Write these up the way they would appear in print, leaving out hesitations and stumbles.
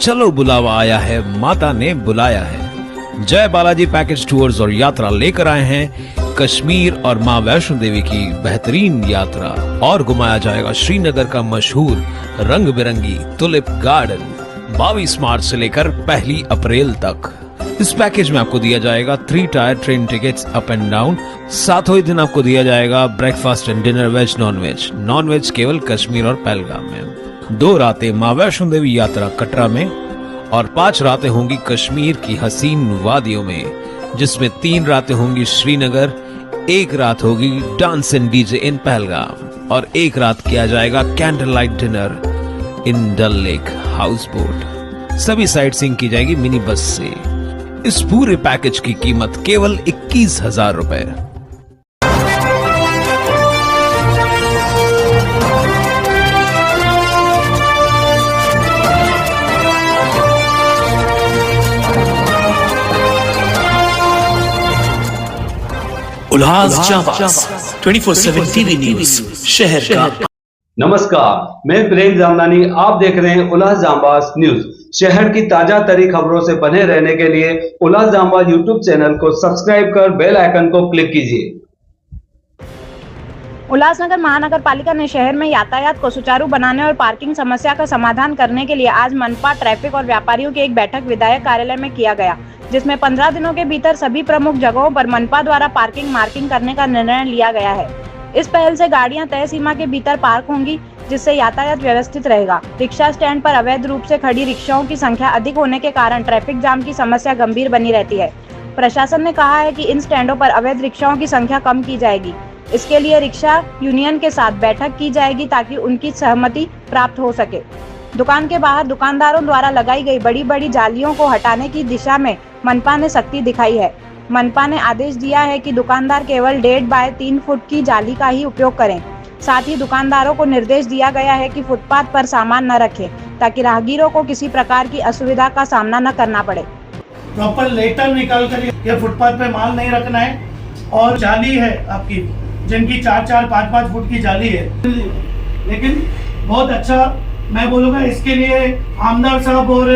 चलो बुलावा आया है, माता ने बुलाया है। जय बालाजी पैकेज टूर्स और यात्रा लेकर आए हैं कश्मीर और मां वैष्णो देवी की बेहतरीन यात्रा। और घुमाया जाएगा श्रीनगर का मशहूर रंग बिरंगी टुलिप गार्डन 22 मार्च से लेकर 1 अप्रैल तक। इस पैकेज में आपको दिया जाएगा 3 tier train tickets up and down. सातों ही दिन आपको दिया जाएगा breakfast and dinner, veg non veg केवल कश्मीर और पहलगाम में। 2 रातें मां वैष्णो देवी यात्रा कटरा में और 5 रातें होंगी कश्मीर की हसीन वादियों में, जिसमें 3 रातें होंगी श्रीनगर, 1 रात होगी dance and DJ in Pahalgam और 1 रात किया जाएगा candle light dinner in Dal lake houseboat. सभी साइट सीइंग की जाएगी मिनी बस से। इस पूरे पैकेज की कीमत केवल 21,000 रुपए। उल्लास 24/7 टीवी न्यूज शहर का। नमस्कार, मैं प्रेम जामदानी, आप देख रहे हैं उल्लास जांबाज न्यूज। शहर की ताजा तरीन खबरों से बने रहने के लिए उल्लास जांबाज यूट्यूब चैनल को सब्सक्राइब कर बेल आइकन को क्लिक कीजिए। उल्लासनगर महानगर पालिका ने शहर में यातायात को सुचारू बनाने और पार्किंग समस्या का समाधान करने के लिए आज मनपा, ट्रैफिक और व्यापारियों की एक बैठक विधायक कार्यालय में किया गया, जिसमें 15 दिनों के भीतर सभी प्रमुख जगहों पर मनपा द्वारा पार्किंग मार्किंग करने का निर्णय लिया गया है। इस पहल से गाड़ियां तय सीमा के भीतर पार्क होंगी, जिससे यातायात व्यवस्थित रहेगा। रिक्शा स्टैंड पर अवैध रूप से खड़ी रिक्शाओं की संख्या अधिक होने के कारण ट्रैफिक जाम की समस्या गंभीर बनी रहती है। प्रशासन ने कहा है कि इन स्टैंडों पर अवैध रिक्शाओं की संख्या कम की जाएगी। इसके लिए रिक्शा यूनियन के साथ बैठक की जाएगी ताकि उनकी सहमति प्राप्त हो सके। दुकान के बाहर दुकानदारों द्वारा लगाई गई बड़ी बड़ी जालियों को हटाने की दिशा में मनपा ने सख्ती दिखाई है। मनपा ने आदेश दिया है कि दुकानदार केवल 1.5 बाय 3 फुट की जाली का ही उपयोग करें। साथ ही दुकानदारों को निर्देश दिया गया है कि फुटपाथ पर सामान न रखें, ताकि राहगीरों को किसी प्रकार की असुविधा का सामना न करना पड़े। प्रॉपर लेटर निकाल कर ये फुटपाथ पे माल नहीं रखना है। और जाली है आपकी, जिनकी 4-4, 5-5 फुट की जाली है, लेकिन बहुत अच्छा मैं बोलूँगा। इसके लिए आमदार साहब और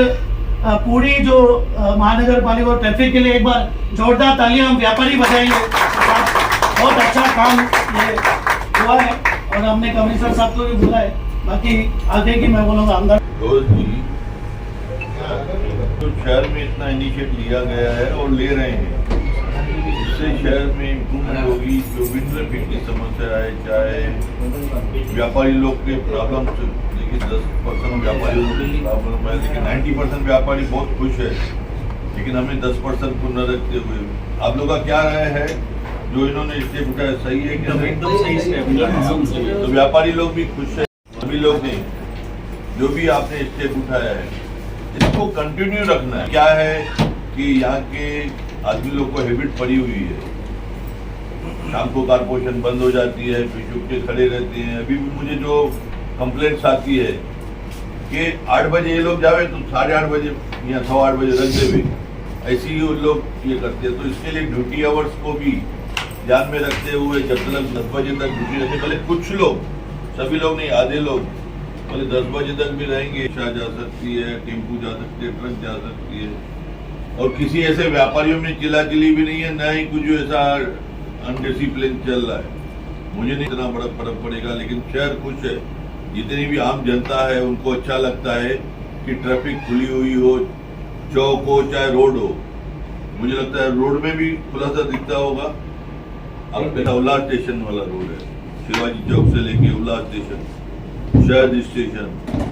पूरी जो महानगर पालिका और ट्रैफिक के लिए एक बार जोरदार तालियां हम व्यापारी बजाएंगे। बहुत अच्छा काम ये हुआ है और हमने कमिश्नर साहब को भी बोला है। बाकी आगे की मैं बोलूँगा आमदार तो शहर में इतना इनिशिएटिव लिया गया है और ले रहे हैं, इससे शहर में इम्प्रूवमेंट होगी। जो भी ट्रैफिक की समस्या है, चाहे व्यापारी लोग के प्रॉब्लम, देखिए 10% व्यापारी लोग की प्रॉब्लम है, लेकिन 90% व्यापारी बहुत खुश है। लेकिन हमें 10% को न रखते हुए आप लोग का क्या राय है? जो इन्होंने स्टेप उठाया सही है कि एकदम सही स्टेप? तो व्यापारी लोग भी खुश है। सभी लोग ने जो भी आपने स्टेप उठाया है इसको कंटिन्यू रखना है। क्या है कि यहाँ के आदमी लोग को हैबिट पड़ी हुई है, शाम को कारपोरेशन बंद हो जाती है, फिर चुप के खड़े रहते हैं। अभी भी मुझे जो कंप्लेंट्स आती है कि 8 बजे ये लोग जावे तो 8:30 बजे या 8:15 बजे रख देवे, ऐसे ही लोग ये करते हैं। तो इसके लिए ड्यूटी आवर्स को भी ध्यान में रखते हुए जब तक 10 बजे तक ड्यूटी रखें। भले कुछ लोग, सभी लोग नहीं, आधे लोग भले 10 बजे तक भी रहेंगे। रिक्शा जा सकती है, टेम्पू जा सकती है, ट्रक जा सकती है। और किसी ऐसे व्यापारियों में चिल्ला-चिल्ली भी नहीं है, ना ही कुछ ऐसा अनडिसिप्लिन चल रहा है। मुझे नहीं इतना बड़ा फर्क पड़ेगा, लेकिन शहर खुश है। जितनी भी आम जनता है उनको अच्छा लगता है कि ट्रैफिक खुली हुई हो, चौक हो चाहे रोड हो। मुझे लगता है रोड में भी खुला सा दिखता होगा। अब उल्लास स्टेशन वाला रोड है, शिवाजी चौक से लेके उल्लास स्टेशन, शहद स्टेशन,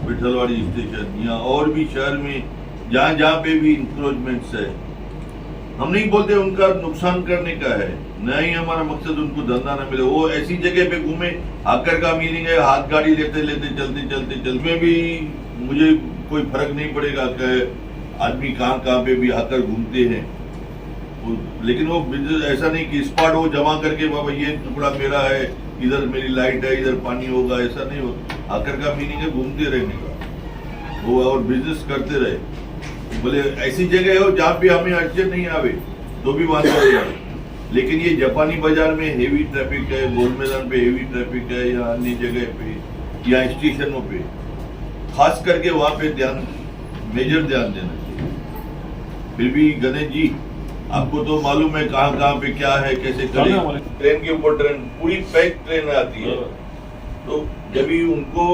विठलवाड़ी स्टेशन, यहाँ और भी शहर में जहाँ जहाँ पे भी इंक्रोचमेंट्स है, हम नहीं बोलते उनका नुकसान करने का है, न ही हमारा मकसद उनको धंधा न मिले। वो ऐसी जगह पे घूमे, आकर का मीनिंग है हाथ गाड़ी लेते लेते चलते भी मुझे कोई फर्क नहीं पड़ेगा कि आदमी कहाँ पे भी आकर घूमते हैं। लेकिन वो बिजनेस ऐसा नहीं कि स्पॉट हो जमा करके बाबा ये टुकड़ा मेरा है, इधर मेरी लाइट है, इधर पानी होगा, ऐसा नहीं होता। आकर का मीनिंग है घूमते रहने का, वो और बिजनेस करते रहे। बोले ऐसी जगह हो जहाँ पे हमें अड़चन नहीं आवे तो भी बात करेगा। लेकिन ये जापानी बाजार में हेवी ट्रैफिक है, गोल मैदान पे हेवी ट्रैफिक है, या अन्य जगह पे या स्टेशनों पे, खास करके वहाँ पे ध्यान मेजर ध्यान देना चाहिए। फिर भी गणेश जी, आपको तो मालूम है कहाँ पे क्या है, कैसे करें। ट्रेन के ऊपर ट्रेन, पूरी पैक ट्रेन आती है, तो जब भी उनको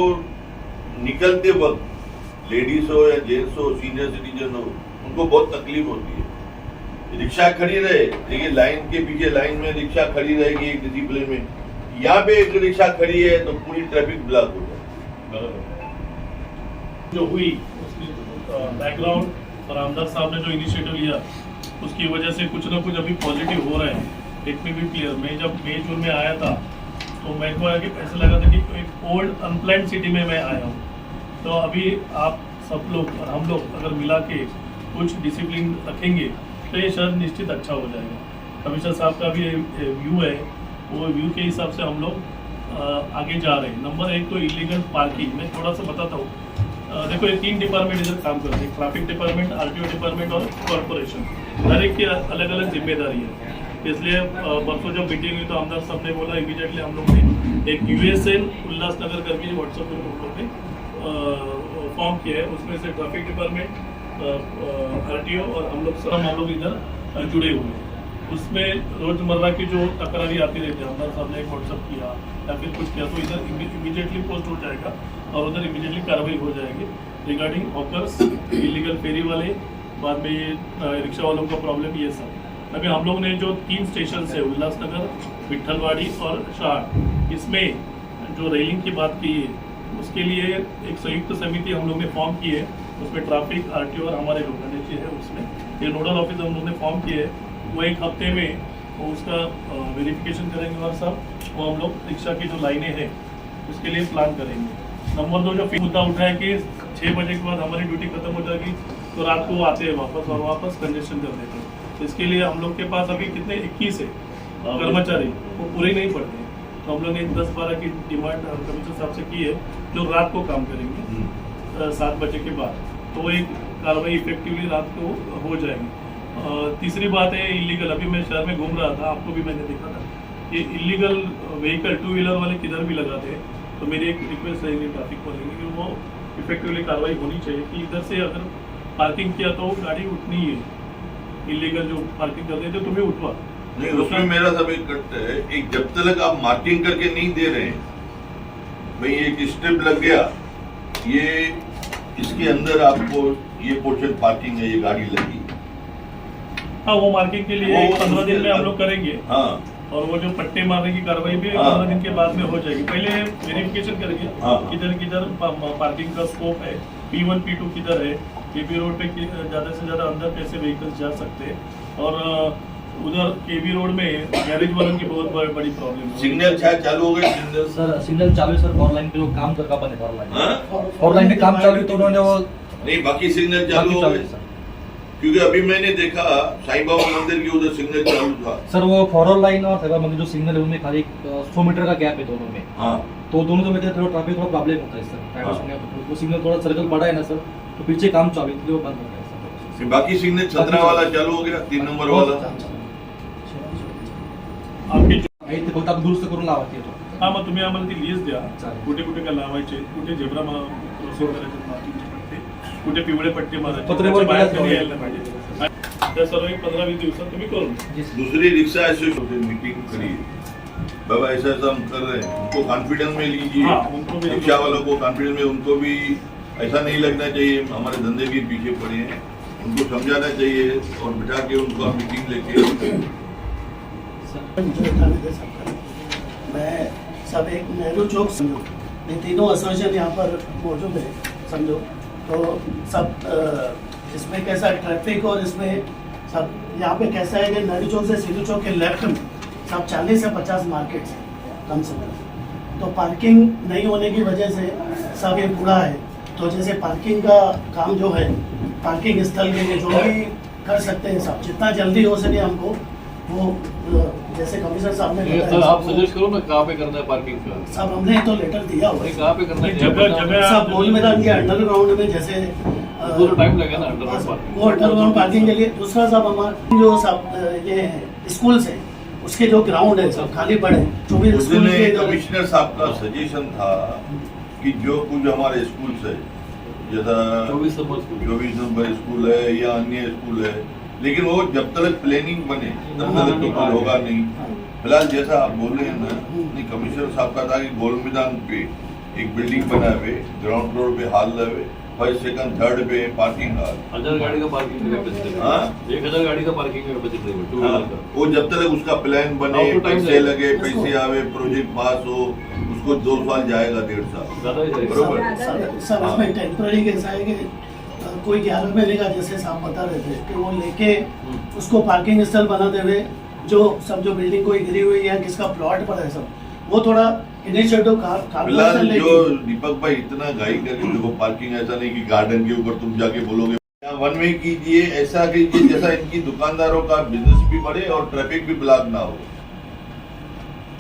निकलते वक्त लेडीज हो या जेंट्स हो, सीनियर सिटीजन हो, उनको बहुत तकलीफ होती है। रिक्शा खड़ी रहे, देखिए लाइन के पीछे लाइन में रिक्शा खड़ी रहेगी एक डिसिप्लिन में, यहाँ पे एक रिक्शा खड़ी है तो पूरी ट्रैफिक ब्लॉक हो जाए। जो हुई उसकी बैकग्राउंड और आमदार साहब ने जो इनिशिएटिव लिया उसकी वजह से कुछ ना कुछ अभी पॉजिटिव हो रहे हैं। लेट मी बी क्लियर, मैं जब मई जून में आया था तो मेरे को ऐसा लगा था कि एक ओल्ड अनप्लान्ड सिटी में मैं आया हूँ। तो अभी आप सब लोग और हम लोग अगर मिला के कुछ डिसिप्लिन रखेंगे तो ये शहर निश्चित अच्छा हो जाएगा। कमिश्नर साहब का भी व्यू है, वो व्यू के हिसाब से हम लोग आगे जा रहे हैं। नंबर 1 तो इलीगल पार्किंग, मैं थोड़ा सा बताता हूँ। देखो ये 3 डिपार्टमेंट इधर काम करते हैं, ट्रैफिक डिपार्टमेंट, आरटीओ डिपार्टमेंट और कॉर्पोरेशन। हर एक की अलग अलग जिम्मेदारी है। इसलिए परसों जब मीटिंग हुई तो आमदार साहब ने बोला इमीडिएटली हम लोग ने एक यूएसएन उल्लासनगर करके व्हाट्सएप ग्रुप हम लोग ने फॉर्म किया है। उसमें से ट्रैफिक डिपार्टमेंट, आरटीओ और हम लोग इधर जुड़े हुए हैं। उसमें रोजमर्रा की जो तकरारी आती रहती है, आमदार साहब ने एक व्हाट्सएप किया या फिर कुछ किया तो इधर इमीडिएटली पोस्ट हो जाएगा और उधर इमीडिएटली कार्रवाई हो जाएगी रिगार्डिंग हॉकर्स, इलीगल फेरी वाले, बाद में ये रिक्शा वालों का प्रॉब्लम, ये सब। अभी हम लोग ने जो 3 स्टेशन है, उल्लासनगर, विट्ठलवाड़ी और शाह, इसमें जो रेलिंग की बात की है उसके लिए एक संयुक्त समिति हम लोग ने फॉर्म की है। उसमें ट्रैफिक, आरटीओ और हमारे लोग है, उसमें ये नोडल ऑफिस हम लोग ने फॉर्म किए है। वो एक हफ्ते में वो उसका वेरिफिकेशन करेंगे और सब वो हम लोग रिक्शा की जो लाइनें हैं उसके लिए प्लान करेंगे। नंबर 2 जो मुद्दा उठा है कि 6 बजे के बाद हमारी ड्यूटी खत्म हो जाएगी तो रात को वो आते हैं वापस और वापस कंजेशन कर देते हैं। इसके लिए हम लोग के पास अभी कितने 21 है कर्मचारी, वो पूरे नहीं पड़ते हैं। तो हम लोग ने 10-12 की डिमांड कमिश्नर साहब से की है जो रात को काम करेंगे 7 बजे के बाद, तो वो एक कार्रवाई इफेक्टिवली रात को हो जाएगी। तीसरी बात है इलीगल, अभी मैं शहर में घूम रहा था, आपको भी मैंने देखा था कि इलीगल व्हीकल 2 व्हीलर वाले किधर भी लगाते हैं। तो मेरी एक रिक्वेस्ट रहेगी ट्रैफिक वाले की कि वो इफेक्टिवली कार्रवाई होनी चाहिए कि इधर से अगर पार्किंग किया तो गाड़ी उठनी है। इलीगल जो पार्किंग करते हैं तो तुम्हें उठवा नहीं, उसमें मेरा सब एक कट है, एक जब तक आप मार्किंग करके नहीं दे रहे हैं, भाई एक स्ट्रिप लग गया, ये इसके अंदर आपको ये पोर्शन पार्किंग है, ये गाड़ी लगी, हाँ वो मार्किंग के लिए 15 दिन में हम लोग करेंगे। हाँ, और वो जो पट्टे मारने की कार्रवाई भी 15 दिन के बाद में हो जाएगी। पहले वेरिफिकेशन करेंगे किधर किधर पार्किंग का स्कोप है, P1 P2 किधर है, केबी रोड पे ज़्यादा से ज़्यादा अंदर कैसे व्हीकल्स जा सकते हैं। और उधर केबी रोड में गैरेज वालों की बहुत बड़ी प्रॉब्लम है। सिग्नल शायद चालू हो गए, सिग्नल सर सिग्नल चालू है सर, 4 लाइन पे जो काम कर बने 4 लाइन पे काम चालू है तो उन्होंने वो नहीं, बाकी सिग्नल चालू हो गए। क्योंकि अभी मैंने देखा साईं बाबा मंदिर के उधर सिग्नल चालू था सर, वो 4 लाइन और साईं बाबा मंदिर जो सिग्नल है उनमें खाली 100 मीटर का गैप है दोनों में। हाँ, तो दोनों में थोड़ा ट्रैफिक थोड़ा प्रॉब्लम होता है सर। वो सिग्नल थोड़ा सर्कल बड़ा है ना सर, तो पीछे काम चालू है इसलिए वो बंद हो गया सर। फिर बाकी सिग्नल 17 वाला चालू हो गया, 3 नंबर वाला आपकी ते फक्त आपण दुरुस्त करून लावायची आहे. हा मग तुम्ही आम्हाला ती लिस्ट द्या, चालेल. कुठे कुठे काय लावायचे, कुठे झेब्रा क्रॉसिंग करायचे, मार्किंगचे पट्टे, कुठे पिवळे पट्टे मारायचे, पत्रेवर बाहेर बघायला कधी यायला पाहिजे. त्या सर्व एक 15-20 दिवसात तुम्ही करून द्या. दूसरी रिक्शा एसोसिएशन मीटिंग करी, बाबा ऐसा ऐसा हम कर रहे हैं, उनको कॉन्फिडेंस में लीजिए, हाँ, उनको भी रिक्शा वालों को कॉन्फिडेंस में, उनको भी ऐसा नहीं लगना चाहिए हमारे धंधे भी पीछे पड़े हैं, उनको समझाना चाहिए और बिठा के उनको मीटिंग लेके मैं सब एक नेहरू चौक समझो, ये तीनों एसोसिएशन यहाँ पर मौजूद है समझो, तो सब इसमें कैसा ट्रैफिक और इसमें सब यहाँ पे कैसा है कि नेहरू चौक से सिद्धू चौक के लेफ्ट में सब 40 से 50 मार्केट्स हैं कम से कम, तो पार्किंग नहीं होने की वजह से सब ये बूढ़ा है। तो जैसे पार्किंग का काम जो है, पार्किंग स्थल के लिए जो भी कर सकते हैं सब, जितना जल्दी हो सके हमको वो, जैसे कमिश्नर साहब ने सर आप सजेस्ट करो ना कहाँ पे करना है पार्किंग का। सब हमने तो लेटर दिया हुआ है, कहाँ पे करना है, जगह सब बोल मेरा दिया अंडरग्राउंड में, जैसे वो टाइम लगेगा ना अंडरग्राउंड पार्किंग, वो अंडरग्राउंड पार्किंग के लिए। दूसरा सब हमारा जो सब ये स्कूल से उसके जो ग्राउंड है सब खाली पड़े, 24 उस स्कूल दिन के कमिश्नर साहब का सजेशन था कि जो कुछ हमारे स्कूल से जैसा 24 नंबर स्कूल है या अन्य स्कूल है, लेकिन वो जब तक प्लानिंग बने तब तक तो कुछ होगा नहीं। फिलहाल जैसा आप बोल रहे हैं ना, नहीं कमिश्नर साहब का था कि गोल मैदान पे एक बिल्डिंग बना हुए, ग्राउंड फ्लोर पे हॉल लगे, फर्स्ट सेकंड थर्ड पे पार्किंग हॉल, 1000 गाड़ी का पार्किंग कैपेसिटी। हाँ 1000 गाड़ी का पार्किंग कैपेसिटी है, 2 व्हीलर का। वो जब तक उसका प्लान बने, पैसे लगे, पैसे आवे, प्रोजेक्ट पास हो, उसको 2 साल जाएगा, 1.5 साल ज्यादा ही जाएगा। बरोबर। सर इसमें टेम्पररी कैसा है कि कोई 11 महीने का जैसे साहब बता रहे थे कि वो लेके उसको पार्किंग स्थल बनाते हुए जो बिल्डिंग कोई गिरी हुई है, किसका प्लॉट पड़ा है, सब वो थोड़ा इनिशिएटिव फिलहाल जो दीपक भाई इतना गाइड करके देखो, पार्किंग ऐसा नहीं कि गार्डन के ऊपर तुम जाके बोलोगे वन वे कीजिए, ऐसा कीजिए जैसा इनकी दुकानदारों का बिजनेस भी बढ़े और ट्रैफिक भी ब्लॉक ना हो,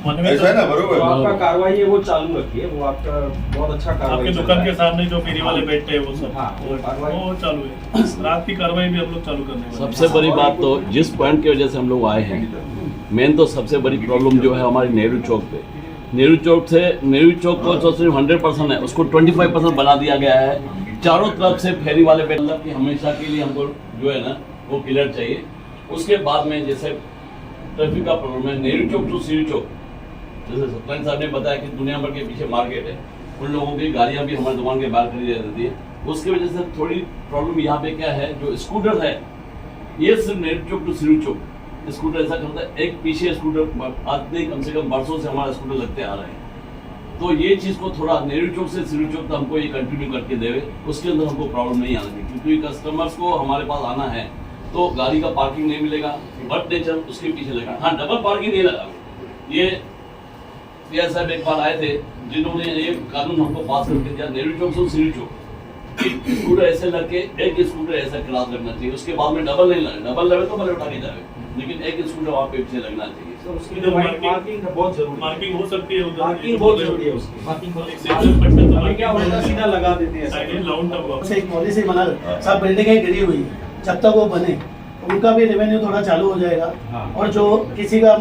ऐसा है ना? बरोबर। तो आपका कार्रवाई है वो चालू रखिए, वो आपका बहुत अच्छा कार्रवाई आपके चल दुकान रहा के है। सामने जो फेरी वाले बैठते हैं वो सब, हाँ, वो कार्रवाई- वो चालू है। रात की कार्रवाई भी हम लोग चालू करने वाले हैं। सबसे बड़ी बात तो जिस पॉइंट की वजह से हम लोग आए हैं, मेन तो सबसे बड़ी प्रॉब्लम जो है हमारी नेहरू चौक पे, नेहरू चौक को तो सिर्फ 100% है, उसको 25% बना दिया गया है। चारों तरफ से फेरी वाले बैठ कि हमेशा के लिए हमको जो है ना वो क्लियर चाहिए। उसके बाद में जैसे ट्रैफिक का प्रॉब्लम है, नेहरू चौक टू सीरी चौक, जैसे सत्यनारायण साहब ने बताया कि दुनिया भर के पीछे मार्केट है, उन लोगों की गाड़ियां भी हमारी दुकान के बाहर खड़ी रह जाती है। उसकी वजह से थोड़ी प्रॉब्लम यहाँ पे क्या है, जो स्कूटर है ये सिर्फ नेहरू चौक टू सीरी चौक स्कूटर ऐसा करता है, एक पीछे स्कूटर आते कम से कम बरसों से हमारे स्कूटर लगते आ रहे हैं। तो ये चीज़ को थोड़ा नेहरू चौक से सीरी चौक तक हमको ये कंटिन्यू करके देवे, उसके अंदर हमको प्रॉब्लम नहीं आना चाहिए, क्योंकि कस्टमर्स को हमारे पास आना है तो गाड़ी का पार्किंग नहीं मिलेगा, बट नेचर उसके पीछे लगा। हाँ, डबल पार्किंग नहीं लगा। ये साहब एक बार आए थे जिन्होंने ये कानून हमको पास करके दिया, नेहरू चौक से सीरी चौक स्कूटर ऐसे लगे, एक स्कूटर ऐसा क्रॉस करना चाहिए, उसके बाद में डबल नहीं लगे, डबल लगे तो भले उठा के जाए, लेकिन एक स्कूटर वहाँ पे पीछे लगना चाहिए। तो उसके लिए मार्किंग बहुत जरूरी है। मार्किंग हो सकती है, मार्किंग बहुत जरूरी है उसकी। मार्किंग अभी क्या होता है, सीधा लगा देते हैं से एक पॉलिसी बना सब बिल्डिंगें गिरी हुई है, जब तक वो बने उनका भी रेवेन्यू थोड़ा चालू हो जाएगा। और जो किसी का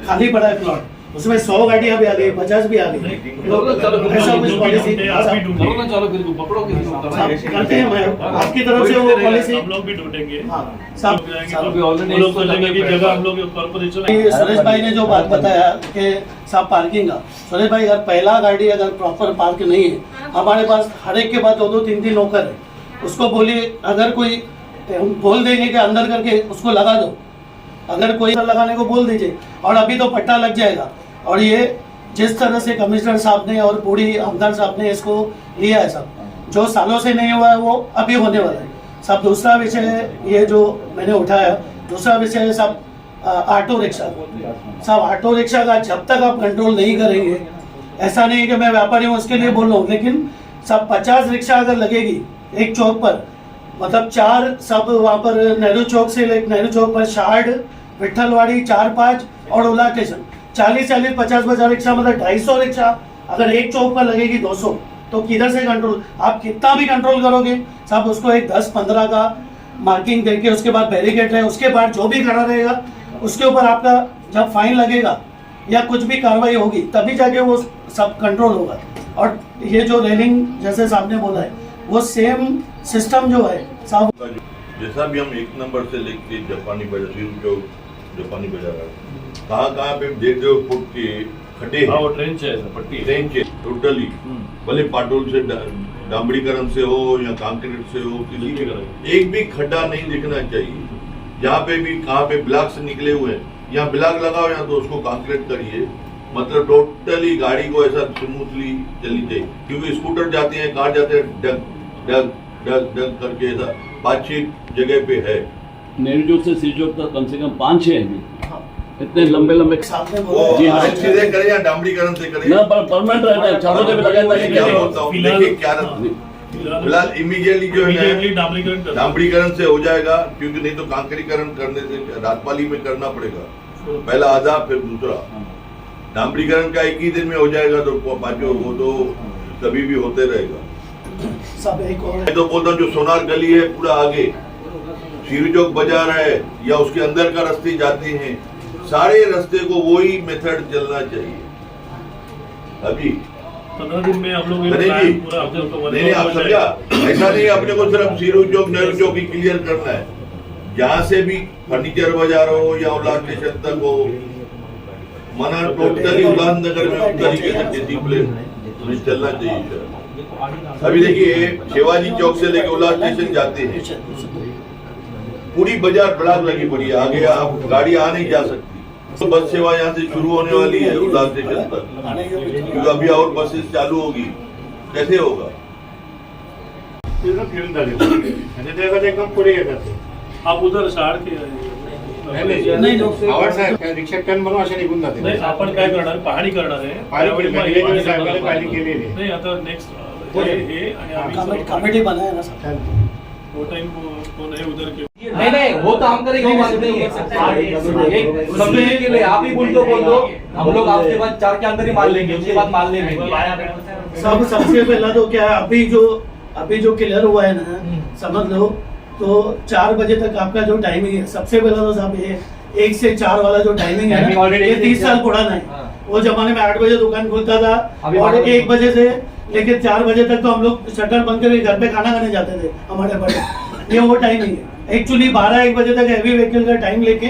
खाली पड़ा है प्लॉट, उसमें 100 गाड़ियां भी आ गई, 50 भी आ गई, ऐसा कुछ पॉलिसी चलो फिर पकड़ो किसी को करते हैं। मैं आपकी तरफ से वो पॉलिसी हम लोग भी ढूंढेंगे। हाँ सब ऑलरेडी लोग सोचेंगे कि जगह हम लोग कॉर्पोरेशन सुरेश भाई ने जो बात बताया कि सब पार्किंग का, सुरेश भाई अगर पहला गाड़ी अगर प्रॉपर पार्क नहीं है, हमारे पास हर एक के बाद 2-2, 3-3 नौकर है, उसको बोलिए अगर कोई बोल देंगे कि अंदर करके उसको लगा दो, अगर कोई लगाने को बोल दीजिए, और अभी तो पट्टा लग जाएगा। और ये जिस तरह से कमिश्नर साहब ने और पूरी आमदार साहब ने इसको लिया है, सब जो सालों से नहीं हुआ है वो अभी होने वाला है। सब दूसरा विषय ये जो मैंने उठाया, दूसरा विषय है सब ऑटो रिक्शा। सब ऑटो रिक्शा का जब तक आप कंट्रोल नहीं करेंगे, ऐसा नहीं है कि मैं व्यापारी हूँ उसके लिए बोल रहा हूँ, लेकिन सब 50 रिक्शा अगर लगेगी एक चौक पर, मतलब 4 सब वहाँ पर नेहरू चौक से नेहरू चौक पर शार्ड, विट्ठलवाड़ी, 4-5 और ओला स्टेशन 40-40, 50 रिक्शा, मतलब 250 रिक्शा अगर एक चौक पर लगेगी 200, तो किधर से कंट्रोल, आप कितना भी कंट्रोल करोगे सब उसको एक 10-15 का मार्किंग देके उसके बाद बैरिकेड है, उसके बाद जो भी खड़ा रहेगा उसके ऊपर आपका जब फाइन लगेगा या कुछ भी कार्रवाई होगी तभी जाके वो सब कंट्रोल होगा। और ये जो रेलिंग जैसे साहब ने बोला है वो सेम सिस्टम जो है सब, जैसा भी हम 1 नंबर से लेके जापानी बाजार, जो जापानी बाजार है, कहाँ पे देख रहे हो फुट के खड्डे हैं, वो ट्रेंच है पट्टी ट्रेंच है टोटली, भले पाटोल से डामड़ीकरण से हो या कंक्रीट से हो, किसी भी एक भी खड्डा नहीं दिखना चाहिए। जहाँ पे भी कहाँ पे ब्लॉक से निकले हुए हैं, यहाँ ब्लॉक लगाओ या तो उसको कंक्रीट करिए, मतलब टोटली गाड़ी को ऐसा स्मूथली चलनी चाहिए, क्योंकि स्कूटर जाते हैं, कार जाते हैं, डग डग डग डग करके ऐसा 5-6 जगह पे है। नेहरू चौक से सीरी चौक तक कम से कम 5-6 हैं, इतने लंबे लंबे साहब ने वो बोला जी हाँ। सीधे करें या डामड़ीकरण से करें, ना परमानेंट रहता है, चारों जगह लगाया क्या बोलता हूँ, देखिए क्या फिलहाल इमीडिएटली जो है डामड़ीकरण से हो जाएगा, क्योंकि नहीं तो कांकरीकरण करने से रातपाली में करना पड़ेगा, पहला आधा फिर दूसरा। डामड़ीकरण का एक ही दिन में हो जाएगा तो पाँचों वो तो कभी भी होते रहेगा। सब एक और मैं तो बोलता हूँ जो सोनार गली है पूरा आगे सीरी चौक बाजार है या उसके अंदर का रास्ते जाते हैं, सारे रास्ते को वही मेथड चलना चाहिए। अभी 15 दिन में हम लोग ये नहीं प्लान जी, पूरा हम लोग को नहीं आप समझा, ऐसा नहीं अपने को सिर्फ सीरू चौक नेहरू चौक ही क्लियर करना है, जहाँ से भी फर्नीचर बाजार हो या उल्लास स्टेशन तक हो, मना टोटली उल्लासनगर में उस तरीके से डिसिप्लिन चलना चाहिए सर। अभी देखिए शिवाजी चौक से लेके उल्लास स्टेशन जाते हैं, पूरी बाजार ब्लॉक लगी पड़ी है, आगे आप गाड़ी आ नहीं जा सकती। तो बस सेवा यहाँ से शुरू होने वाली है उल्लास स्टेशन तक, क्योंकि अभी और बसेस चालू होगी, कैसे होगा? एकदम पुढे येतात आप उधर शाळ के आवड साहेब रिक्षा टर्न बनवा अशा निघून जाते नाही आपण काय करणार पाहणी करणार आहे पाहिली केलेली नाही आता नेक्स्ट हे आणि आम्ही कमेटी बनाया ना सर वो टाइम कौन है उधर के नहीं वो तो हम करेंगे, वो बात नहीं है। समझने के लिए आप ही बोल दो हम लोग आपके बाद 4 के अंदर ही मान लेंगे, उसके बाद मान लेंगे। सबसे पहला तो क्या है, अभी जो क्लियर हुआ है ना, समझ लो तो 4 बजे तक आपका जो टाइमिंग है, सबसे पहला तो साहब ये 1 से 4 वाला जो टाइमिंग है ना, ये 30 साल पुराना है। वो जमाने में 8 बजे दुकान खुलता था और 1 बजे से लेकर 4 बजे तक तो हम लोग शटर बंद करके घर पे खाना खाने जाते थे हमारे बड़े। ये वो टाइमिंग है एक्चुअली 12-1 बजे तक हैवी व्हीकल का टाइम लेके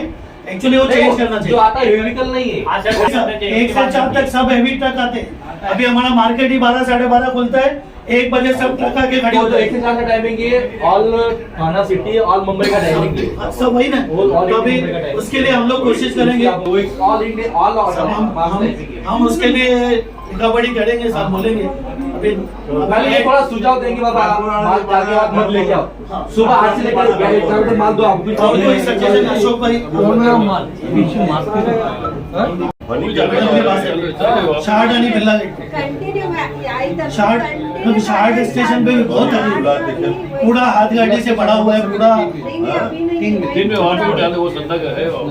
एक्चुअली वो चेंज करना चाहिए। जो आता है व्हीकल नहीं है, 1 से 4 तक सब हैवी ट्रक आते हैं। अभी हमारा मार्केट ही 12-12:30 खुलता है, 1 बजे सब ट्रक आके खड़ी तो होती 1 से 4 का टाइमिंग है, ऑल थाना सिटी ऑल मुंबई का टाइमिंग है। सब वही ना, तो अभी उसके लिए हम लोग कोशिश करेंगे, ऑल इंडिया ऑल हम उसके लिए रिकवरी करेंगे, सब बोलेंगे। अभी पहले थोड़ा सुझाव देंगे बाबा, माल जाके आप मत ले जाओ, सुबह 8 से लेकर 11 तक माल दो आप कुछ और कोई सजेशन अशोक भाई शार्ट आणि बिल्ला शार्ट स्टेशन पे भी बहुत है, पूरा हाथ गाड़ी से पड़ा हुआ है पूरा। 3 में वहाँ पे भी डाले, वो संता का है और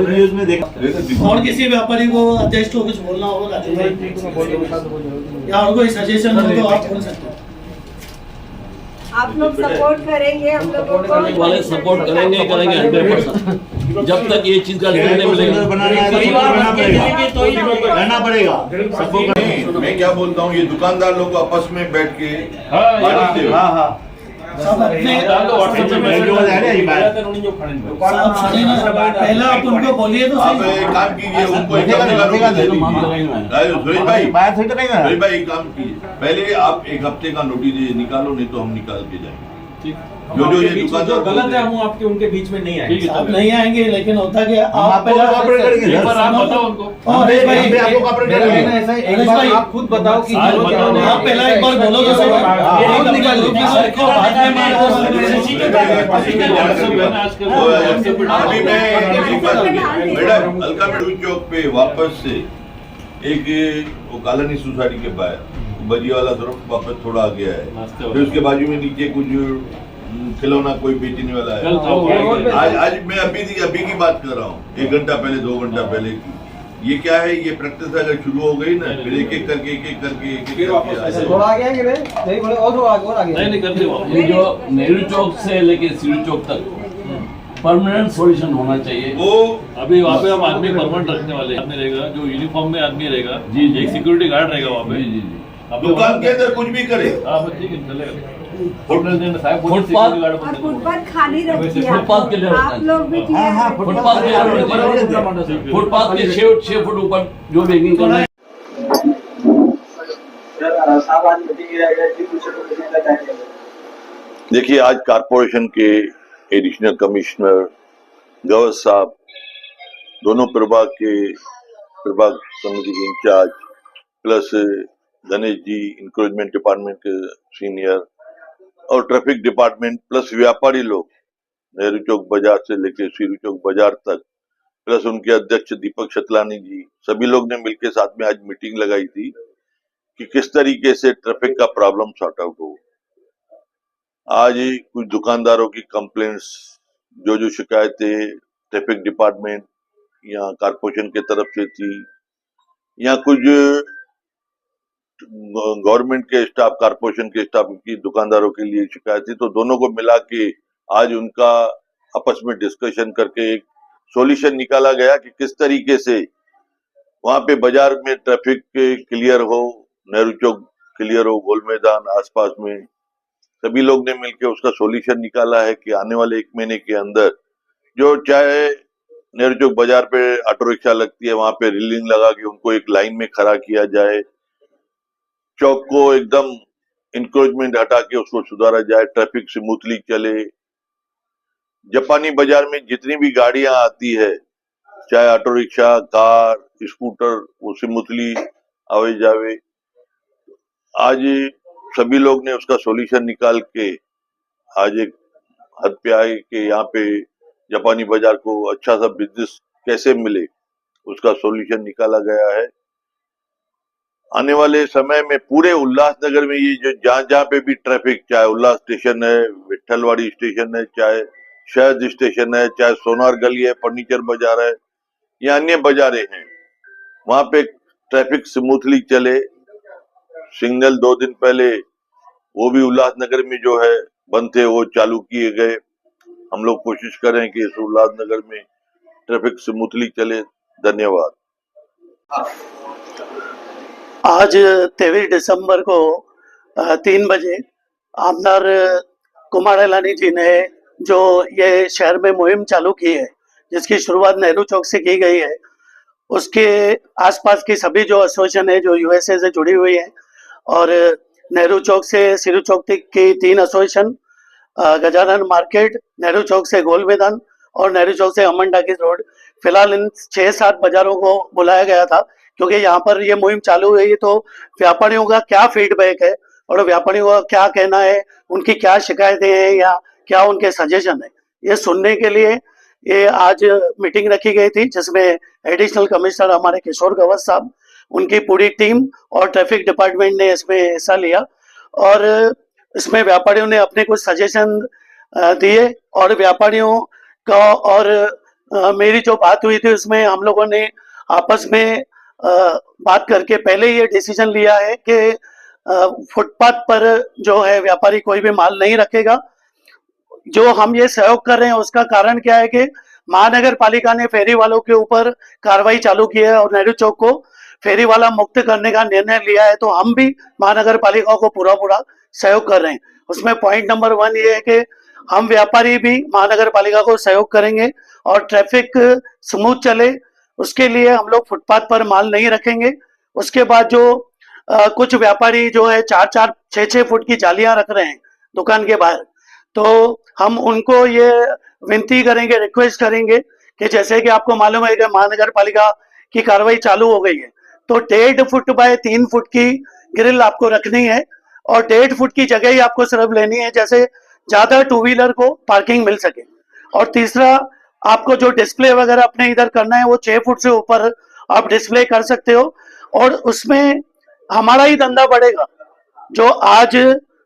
न्यूज में देखा। और किसी व्यापारी को अध्यक्ष को कुछ बोलना होगा या और कोई सजेशन हो तो आप बोल सकते हो। आप लोग सपोर्ट करेंगे हम लोगों को, वाले सपोर्ट करेंगे 100%। जब तक ये चीज का रिजल्ट नहीं मिलेगा रहना पड़ेगा सबको। मैं क्या बोलता हूँ, ये दुकानदार लोग आपस में बैठ के सब अपने पहला आप उनको बोलिए तो आप एक काम कीजिए, उनको एक सुरेश भाई एक काम कीजिए, पहले आप 1 हफ्ते का नोटिस निकालो, नहीं तो हम निकाल के जाएंगे। जो ये दुकानदार गलत है, हम आपके उनके बीच में नहीं आएंगे। आप नहीं आएंगे, लेकिन होता क्या आप एक बार आप बताओ उनको। आप खुद बताओ कि आप पहला एक बार बोलो तो अभी मैं मैडम हल्का मेडू चौक पे वापस से एक वो कॉलोनी सोसाइटी के बाहर बजी वाला तरफ वापस थोड़ा आ गया है, फिर उसके बाजू में नीचे कुछ खिलौना कोई बेचने वाला है। आज मैं अभी की बात कर रहा हूँ, 1 घंटा पहले 2 घंटा पहले की। ये क्या है, ये प्रैक्टिस अगर शुरू हो गई ना, फिर एक एक करके ये जो नेहरू चौक से लेके सीरू चौक तक परमानेंट सॉल्यूशन होना चाहिए। वो अभी वहाँ पे हम आदमी परमानेंट रखने वाले आदमी रहेगा, जो यूनिफॉर्म में आदमी रहेगा, जी एक सिक्योरिटी गार्ड रहेगा वहाँ पे। जी दुकान के अंदर कुछ भी करे, हाँ ठीक है चलेगा। और फुटपाथ खाली रखिए, फुटपाथ के लिए आप लोग भी फुटपाथ के फुटपाथ के 6 फुट ऊपर जो बेकिंग करना है। देखिए, आज कारपोरेशन के एडिशनल कमिश्नर गौर साहब, दोनों प्रभाग समिति के in charge plus Ganesh ji encroachment department के सीनियर और ट्रैफिक डिपार्टमेंट प्लस व्यापारी लोग नेहरू चौक बाजार से लेकर सीरू चौक बाजार तक प्लस उनके अध्यक्ष दीपक शतलानी जी, सभी लोग ने मिलकर साथ में आज मीटिंग लगाई थी कि किस तरीके से ट्रैफिक का प्रॉब्लम सॉर्ट आउट हो। आज कुछ दुकानदारों की कंप्लेंट्स, जो शिकायतें ट्रैफिक डिपार्टमेंट या कारपोरेशन की तरफ से थी या कुछ गवर्नमेंट के स्टाफ, कारपोरेशन के स्टाफ की दुकानदारों के लिए शिकायत थी, तो दोनों को मिला के आज उनका आपस में डिस्कशन करके एक सॉल्यूशन निकाला गया कि किस तरीके से वहां पे बाजार में ट्रैफिक क्लियर हो, नेहरू चौक क्लियर हो, गोल मैदान आसपास में सभी लोग ने मिलकर उसका सॉल्यूशन निकाला है कि आने वाले 1 महीने के अंदर जो चाहे नेहरू चौक बाजार पे ऑटो रिक्शा लगती है वहां पे रीलिंग लगा के उनको एक लाइन में खड़ा किया जाए, चौक को एकदम इंक्रोचमेंट हटा के उसको सुधारा जाए, ट्रैफिक स्मूथली चले। जापानी बाजार में जितनी भी गाड़ियां आती है, चाहे ऑटो रिक्शा, कार, स्कूटर, वो स्मूथली आवे जावे। आज सभी लोग ने उसका सॉल्यूशन निकाल के आज एक हद पे आए कि यहाँ पे जापानी बाजार को अच्छा सा बिजनेस कैसे मिले, उसका सॉल्यूशन निकाला गया है। आने वाले समय में पूरे उल्लासनगर में ये जो जहां पे भी ट्रैफिक, चाहे उल्लास स्टेशन है, विठलवाड़ी स्टेशन है, चाहे शहद स्टेशन है, चाहे सोनार गली है, फर्नीचर बाजार है या अन्य बाजारें हैं, वहां पे ट्रैफिक स्मूथली चले। सिग्नल 2 दिन पहले वो भी उल्लासनगर में जो है बंद थे, वो चालू किए गए। हम लोग कोशिश करें कि इस उल्लासनगर में ट्रैफिक स्मूथली चले। धन्यवाद। आज 23 दिसंबर को 3 बजे आमदार कुमारलानी जी ने जो ये शहर में मुहिम चालू की है, जिसकी शुरुआत नेहरू चौक से की गई है, उसके आसपास की सभी जो एसोसिएशन है जो यूएसए से जुड़ी हुई है और नेहरू चौक से सिरू चौक तक की 3 एसोसिएशन, गजानन मार्केट, नेहरू चौक से गोल मैदान और नेहरू चौक से अमन टाकीज रोड, फिलहाल इन 6-7 बाजारों को बुलाया गया था क्योंकि यहाँ पर ये मुहिम चालू हुई तो व्यापारियों का क्या फीडबैक है और व्यापारियों का क्या कहना है, उनकी क्या शिकायतें हैं या क्या उनके सजेशन है, ये सुनने के लिए ये आज मीटिंग रखी गई थी, जिसमें एडिशनल कमिश्नर हमारे किशोर गवस साहब, उनकी पूरी टीम और ट्रैफिक डिपार्टमेंट ने इसमें हिस्सा लिया और इसमें व्यापारियों ने अपने कुछ सजेशन दिए और व्यापारियों का और मेरी जो बात हुई थी उसमें हम लोगों ने आपस में बात करके पहले ये डिसीजन लिया है कि फुटपाथ पर जो है व्यापारी कोई भी माल नहीं रखेगा। जो हम ये सहयोग कर रहे हैं उसका कारण क्या है कि महानगर पालिका ने फेरी वालों के ऊपर कार्रवाई चालू की है और नेहरू चौक को फेरी वाला मुक्त करने का निर्णय लिया है, तो हम भी महानगर पालिका को पूरा सहयोग कर रहे हैं। उसमें पॉइंट नंबर 1 ये है कि हम व्यापारी भी महानगर पालिका को सहयोग करेंगे और ट्रैफिक स्मूथ चले, उसके लिए हम लोग फुटपाथ पर माल नहीं रखेंगे। उसके बाद जो कुछ व्यापारी जो है 4-4, 6-6 फुट की जालियां रख रहे हैं दुकान के बाहर, तो हम उनको ये विनती करेंगे, रिक्वेस्ट करेंगे कि जैसे कि आपको मालूम है कि महानगर पालिका की कार्रवाई चालू हो गई है, तो 1.5 फुट बाय 3 फुट की ग्रिल आपको रखनी है और 1.5 फुट की जगह ही आपको सिर्फ लेनी है, जैसे ज्यादा 2 व्हीलर को पार्किंग मिल सके। और तीसरा, आपको जो डिस्प्ले वगैरह अपने इधर करना है वो 6 फुट से ऊपर आप डिस्प्ले कर सकते हो और उसमें हमारा ही धंधा बढ़ेगा। जो आज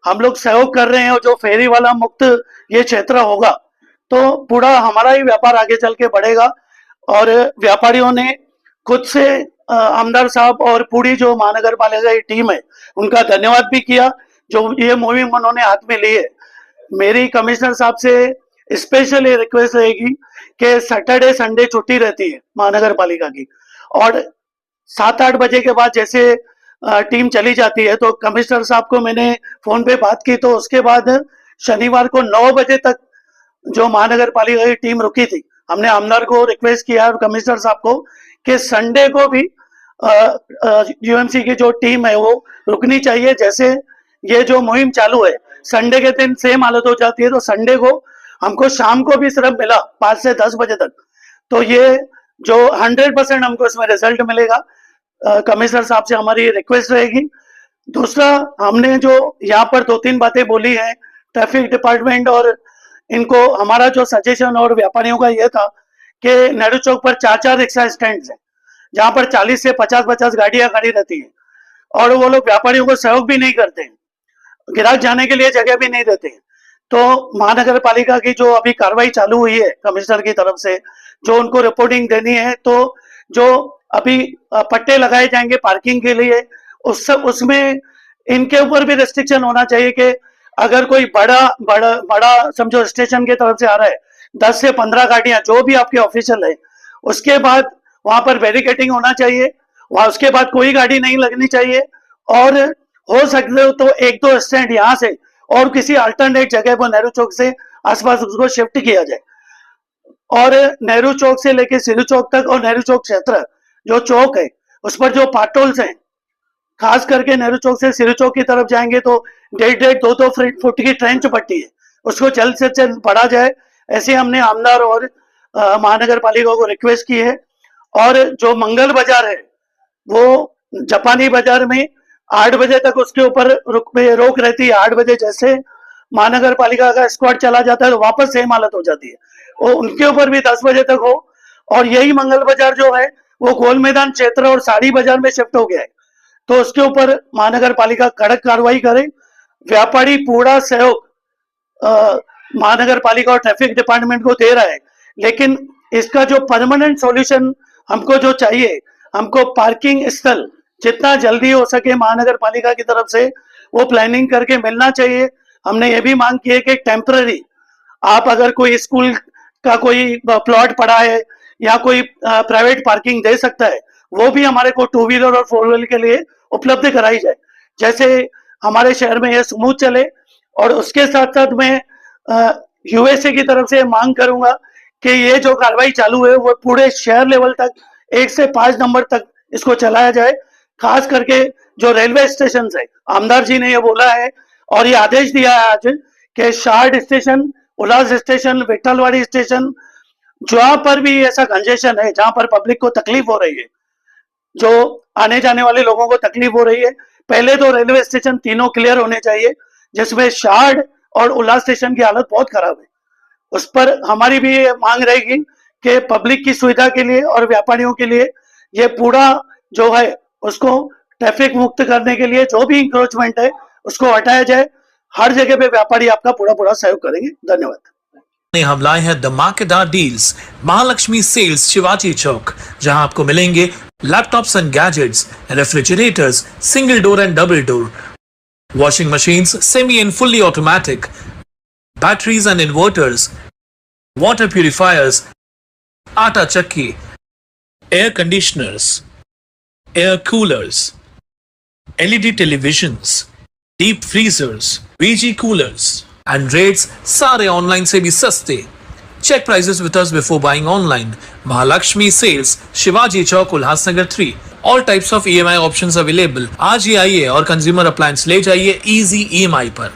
हम लोग सहयोग कर रहे हैं और जो फेरी वाला मुक्त ये क्षेत्र होगा तो पूरा हमारा ही व्यापार आगे चल के बढ़ेगा। और व्यापारियों ने खुद से आमदार साहब और पूरी जो महानगर पालिका की टीम है उनका धन्यवाद भी किया जो ये मुहिम उन्होंने हाथ में ली है। मेरी कमिश्नर साहब से स्पेशल ये रिक्वेस्ट रहेगी कि सैटरडे संडे छुट्टी रहती है महानगर पालिका की और 7-8 बजे के बाद जैसे टीम चली जाती है, तो कमिश्नर साहब को मैंने फोन पे बात की तो उसके बाद शनिवार को 9 बजे तक जो महानगर पालिका की टीम रुकी थी, हमने आमदार को रिक्वेस्ट किया और कमिश्नर साहब को कि संडे को भी यूएमसी की जो टीम है वो रुकनी चाहिए। जैसे ये जो मुहिम चालू है संडे के दिन सेम हालत हो जाती है, तो संडे को हमको शाम को भी सिर्फ मिला 5 से 10 बजे तक, तो ये जो 100% हमको इसमें रिजल्ट मिलेगा। कमिश्नर साहब से हमारी रिक्वेस्ट रहेगी। दूसरा, हमने जो यहाँ पर 2-3 बातें बोली हैं ट्रैफिक डिपार्टमेंट और इनको, हमारा जो सजेशन और व्यापारियों का ये था कि नेहरू चौक पर 4-4 रिक्शा स्टैंड है जहाँ पर 40 से 50-50 गाड़ियां खड़ी रहती हैं और वो लोग व्यापारियों को सहयोग भी नहीं करते हैं, ग्राहक जाने के लिए जगह भी नहीं देते हैं। तो महानगर पालिका की जो अभी कार्रवाई चालू हुई है कमिश्नर की तरफ से, जो उनको रिपोर्टिंग देनी है, तो जो अभी पट्टे लगाए जाएंगे पार्किंग के लिए उसमें इनके ऊपर भी रेस्ट्रिक्शन होना चाहिए कि अगर कोई बड़ा समझो स्टेशन की तरफ से आ रहा है 10 से 15 गाड़ियां जो भी आपके ऑफिशियल है, उसके बाद वहां पर बैरिकेडिंग होना चाहिए वहां उसके बाद कोई गाड़ी नहीं लगनी चाहिए, और हो सकते हो तो 1-2 स्टैंड यहाँ से और किसी अल्टरनेट जगह पर नेहरू चौक से आसपास उसको शिफ्ट किया जाए। और नेहरू चौक से लेके सिरू चौक तक और नेहरू चौक क्षेत्र जो चौक है उस पर जो पाटोल्स हैं, खास करके नेहरू चौक से सिरू चौक की तरफ जाएंगे तो 1.5-2 फुट की ट्रेंच पट्टी है, उसको जल्द से जल्द बढ़ा जाए, ऐसे हमने आमदार और महानगर पालिका को रिक्वेस्ट की है। और जो मंगल बाजार है वो जापानी बाजार में 8 बजे तक उसके ऊपर रोक रहती है। 8 बजे जैसे महानगर पालिका का स्क्वाड चला जाता है तो वापस सेम हालत हो जाती है, और उनके ऊपर भी 10 बजे तक हो। और यही मंगल बाजार जो है वो गोल मैदान क्षेत्र और साड़ी बाजार में शिफ्ट हो गया है, तो उसके ऊपर महानगर पालिका कड़क कार्रवाई करे। व्यापारी पूरा सहयोग महानगर पालिका और ट्रैफिक डिपार्टमेंट को दे रहा है, लेकिन इसका जो परमानेंट सॉल्यूशन हमको जो चाहिए, हमको पार्किंग स्थल जितना जल्दी हो सके महानगर पालिका की तरफ से वो प्लानिंग करके मिलना चाहिए। हमने ये भी मांग की है कि टेम्पररी आप अगर कोई स्कूल का कोई प्लॉट पड़ा है या कोई प्राइवेट पार्किंग दे सकता है, वो भी हमारे को 2 व्हीलर और 4 व्हीलर के लिए उपलब्ध कराई जाए, जैसे हमारे शहर में ये स्मूथ चले। और उसके साथ साथ मैं यूएसए की तरफ से मांग करूंगा कि ये जो कार्रवाई चालू है वो पूरे शहर लेवल तक 1 से 5 नंबर तक इसको चलाया जाए। खास करके जो रेलवे स्टेशन है, आमदार जी ने ये बोला है और ये आदेश दिया है आज कि शार्ड स्टेशन, उल्लास स्टेशन, विठलवाड़ी स्टेशन, जहां पर भी ऐसा कंजेशन है जहां पर पब्लिक को तकलीफ हो रही है, जो आने जाने वाले लोगों को तकलीफ हो रही है, पहले तो रेलवे स्टेशन तीनों क्लियर होने चाहिए, जिसमें शार्ड और उल्लास स्टेशन की हालत बहुत खराब है। उस पर हमारी भी ये मांग रहेगी कि पब्लिक की सुविधा के लिए और व्यापारियों के लिए ये पूरा जो है उसको ट्रैफिक मुक्त करने के लिए जो भी इंक्रोचमेंट है उसको हटाया जाए। हर जगह पे व्यापारी आपका पूरा सहयोग करेंगे। धन्यवाद। हम लाए हैं धमाकेदार डील्स महालक्ष्मी सेल्स शिवाजी चौक, जहां आपको मिलेंगे laptops and gadgets, refrigerators, single door and double door, washing machines, semi and fully automatic, batteries and inverters, water purifiers, atta chakki, air conditioners, air coolers, LED televisions, deep freezers, VG coolers, and rates सारे online से भी सस्ते। Check prices with us before buying online. Mahalakshmi Sales, Shivaji Chowk, Ulhasnagar 3. All types of EMI options available. आज ही आइए और consumer appliance ले जाइए easy EMI पर।